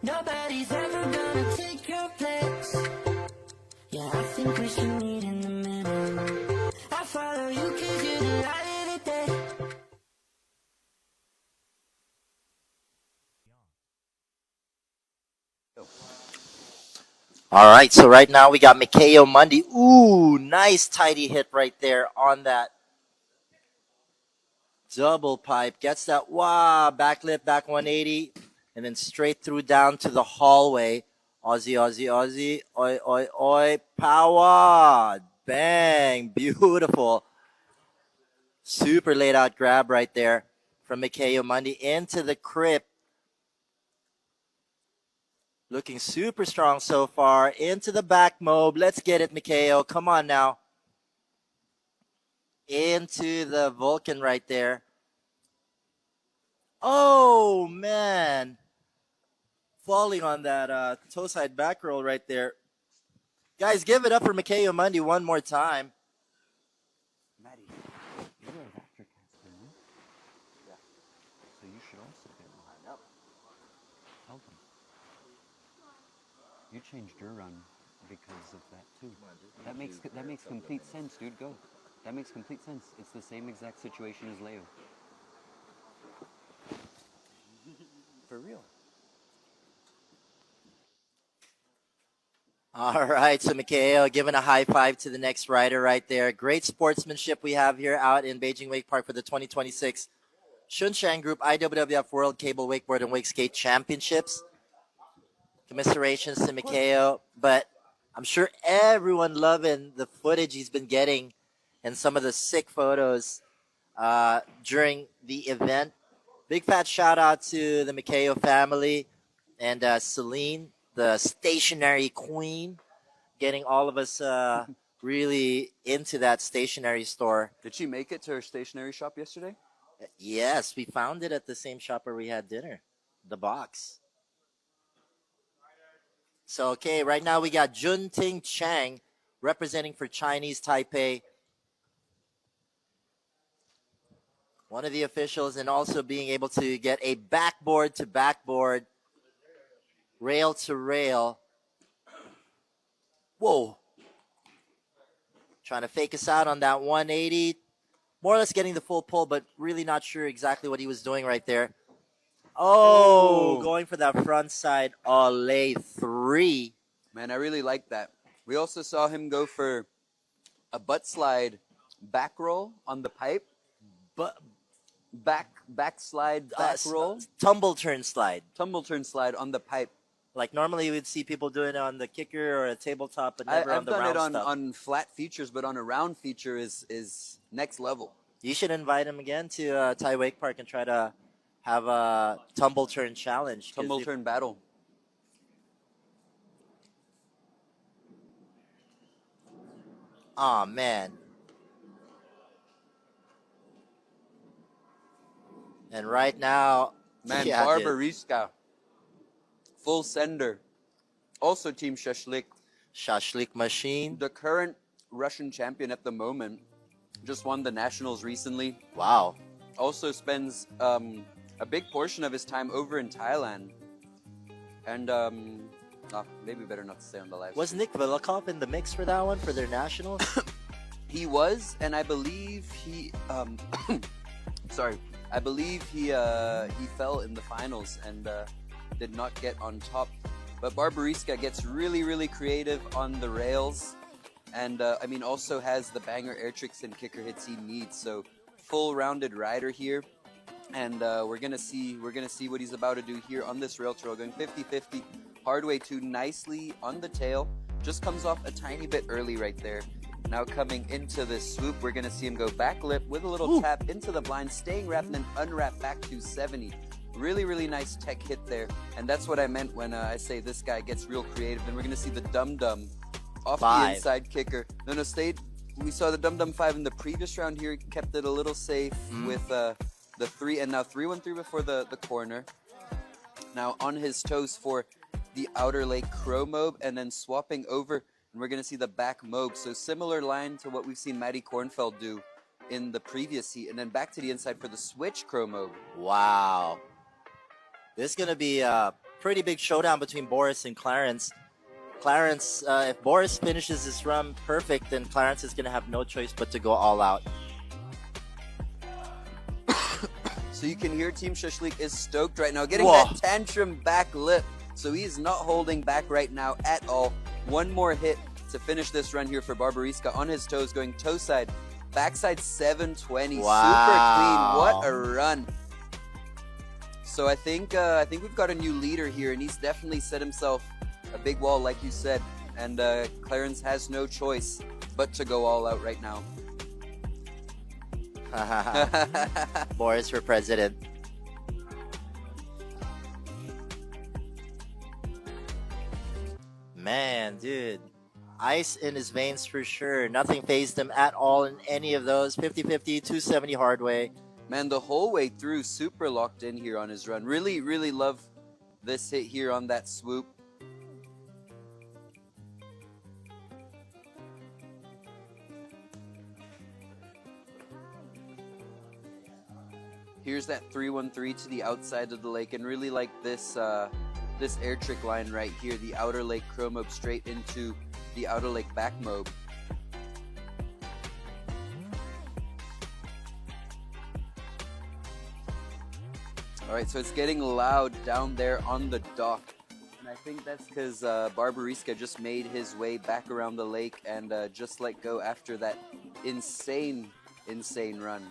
Nobody's ever gonna take your place. Yeah, I think we should meet in the middle. I follow you 'cause you're the light of the day. All right, so right now we got Mikhail Mundy. Ooh, nice tidy hit right there on that double pipe. Gets that, wow, backlip, back 180, and then straight through down to the hallway. Aussie, Aussie, Aussie, oi, oi, oi, power, bang, beautiful. Super laid out grab right there from Mikhail Mundy into the crib. Looking super strong so far. Into the back mob. Let's get it, Mikhail. Come on now. Into the Vulcan right there. Oh, man. Falling on that toe side back roll right there. Guys, give it up for Mikhail Mundy one more time. Maddie, you're an actor caster, no? Yeah. So you should also get one. Yep. Tell them. You changed your run because of that too. That makes complete sense, dude. Go. That makes complete sense. It's the same exact situation as Leo. For real. All right, so Mikhail giving a high five to the next rider right there. Great sportsmanship we have here out in Beijing Wake Park for the 2026 Shunshan Group IWWF World Cable Wakeboard and Wake Skate Championships. Commiserations to Mikhail, but I'm sure everyone loving the footage he's been getting and some of the sick photos during the event. Big fat shout out to the Mikhail family and Celine, the stationary queen, getting all of us really into that stationary store. Did she make it to her stationery shop yesterday? Yes, we found it at the same shop where we had dinner, the box. So, okay, right now we got Junting Chang representing for Chinese Taipei. One of the officials, and also being able to get a backboard to backboard, rail to rail. Whoa. Trying to fake us out on that 180. More or less getting the full pull, but really not sure exactly what he was doing right there. Oh, going for that front side Olay 3. Man, I really like that. We also saw him go for a butt slide back roll on the pipe. But back slide back roll. Tumble turn slide. Tumble turn slide on the pipe. Like normally you would see people doing it on the kicker or a tabletop, but never on the round stuff. I've done it on flat features, but on a round feature is next level. You should invite him again to Thai Wake Park and try to have a tumble turn challenge. Tumble turn battle. Oh, man. And right now... Man, yeah, Barbariska. Full sender. Also Team Shashlik. Shashlik machine. The current Russian champion at the moment just won the nationals recently. Wow. Also spends a big portion of his time over in Thailand. And maybe better not to say on the live. Was Nick Velikov in the mix for that one, for their nationals? He was, and I believe he sorry, I believe he fell in the finals and did not get on top. But Barbariska gets really, really creative on the rails, and I mean also has the banger air tricks and kicker hits he needs. So full rounded rider here, and we're gonna see what he's about to do here on this rail trail, going 50-50, hard way to nicely on the tail. Just comes off a tiny bit early right there. Now coming into this swoop, we're gonna see him go back lip with a little tap into the blind, staying wrapped and then unwrap back to 70. Really, really nice tech hit there. And that's what I meant when I say this guy gets real creative. Then we're going to see the dum-dum off the inside kicker. No, stayed. We saw the dum-dum 5 in the previous round here. Kept it a little safe with the 3. And now 3-1-3 before the corner. Now on his toes for the outer leg crow mob. And then swapping over. And we're going to see the back mob. So similar line to what we've seen Matty Kornfeld do in the previous heat. And then back to the inside for the switch crow mob. Wow. This is going to be a pretty big showdown between Boris and Clarence. Clarence, if Boris finishes this run perfect, then Clarence is going to have no choice but to go all out. So you can hear Team Shashlik is stoked right now, getting that tantrum back lip. So he's not holding back right now at all. One more hit to finish this run here for Barbariska on his toes, going toe side, backside 720. Wow. Super clean. What a run. So I think we've got a new leader here, and he's definitely set himself a big wall, like you said. And Clarence has no choice but to go all out right now. Boris for president. Man, dude. Ice in his veins for sure. Nothing fazed him at all in any of those. 50-50, 270 hard way. Man, the whole way through, super locked in here on his run. Really, really love this hit here on that swoop. Here's that 3-1-3 to the outside of the lake, and really like this this air trick line right here, the outer lake crow mob straight into the outer lake back mob. All right, so it's getting loud down there on the dock. And I think that's because Barbariska just made his way back around the lake and just let go after that insane, insane run.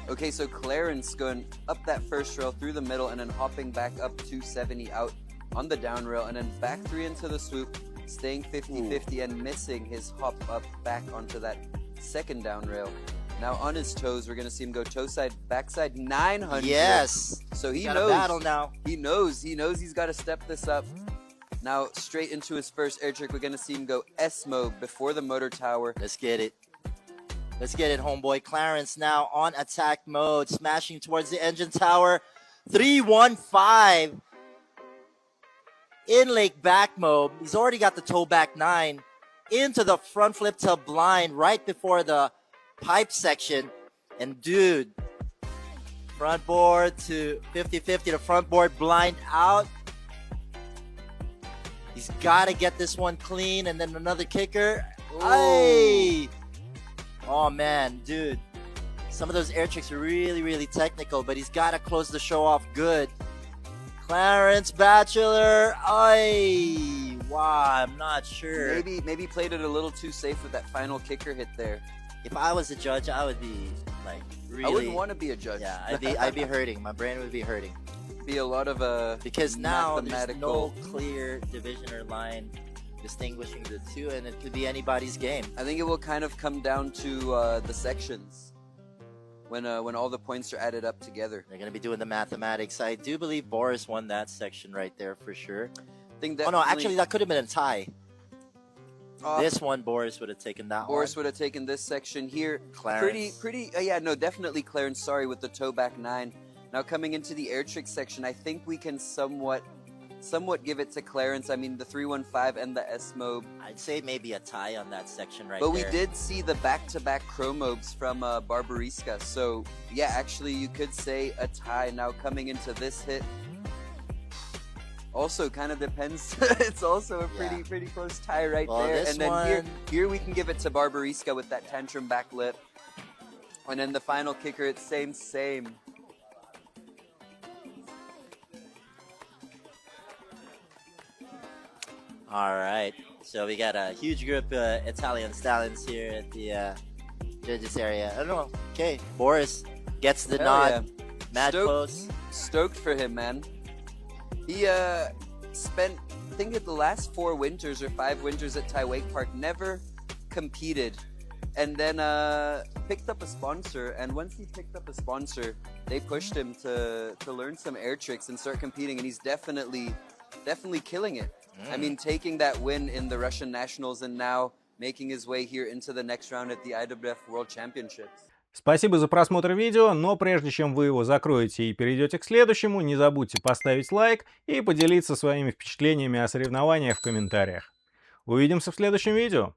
Okay, so Clarence going up that first rail through the middle and then hopping back up 270 out on the down rail and then back 3 into the swoop, staying 50-50 and missing his hop up back onto that second down rail. Now on his toes, we're going to see him go toe side, backside 900. Yes. So he Got knows. a battle now. He knows he's got to step this up. Now straight into his first air trick, we're going to see him go S mode before the motor tower. Let's get it. Let's get it, homeboy. Clarence now on attack mode, smashing towards the engine tower. 3-1-5. In lake back mode. He's already got the toe back 9 into the front flip to blind right before the pipe section. And dude, front board to 50-50 to front board blind out. He's got to get this one clean, and then another kicker. Hey! Oh man, dude. Some of those air tricks are really, really technical, but he's got to close the show off good. Clarence Batchelor. Ay, wow, I'm not sure. Maybe played it a little too safe with that final kicker hit there. If I was a judge, I would be like really. I wouldn't want to be a judge. Yeah, I'd be hurting. My brain would be hurting. Be a lot of because now there's no clear division or line distinguishing the two, and it could be anybody's game. I think it will kind of come down to the sections when all the points are added up together. They're going to be doing the mathematics. I do believe Boris won that section right there for sure. I think oh no, actually that could have been a tie. This one, Boris would have taken that one. Boris would have taken this section here. Clarence. Pretty, yeah, no, definitely Clarence, sorry, with the toe back 9. Now coming into the air trick section, I think we can somewhat give it to Clarence. I mean, the 315 and the S-Mobe. I'd say maybe a tie on that section right But there. we did see the back-to-back Chromobes from Barbariska. So, yeah, actually, you could say a tie. Now coming into this hit, also kind of depends. It's also a pretty close tie right Well, there. this And then one... here we can give it to Barbariska with that tantrum back lip. And then the final kicker, it's same. All right, so we got a huge group of Italian stallions here at the judges area. I don't know. Okay, Boris gets the Hell nod. yeah. Mad pose. Stoked for him, man. He spent, I think, the last 4 winters or 5 winters at Thai Wake Park, never competed, and then picked up a sponsor. And once he picked up a sponsor, they pushed him to learn some air tricks and start competing, and he's definitely killing it. I mean, taking that win in the Russian Nationals and now making his way here into the next round at the IWWF World Championships. Спасибо за просмотр видео, но прежде чем вы его закроете и перейдете к следующему, не забудьте поставить лайк и поделиться своими впечатлениями о соревнованиях в комментариях. Увидимся в следующем видео.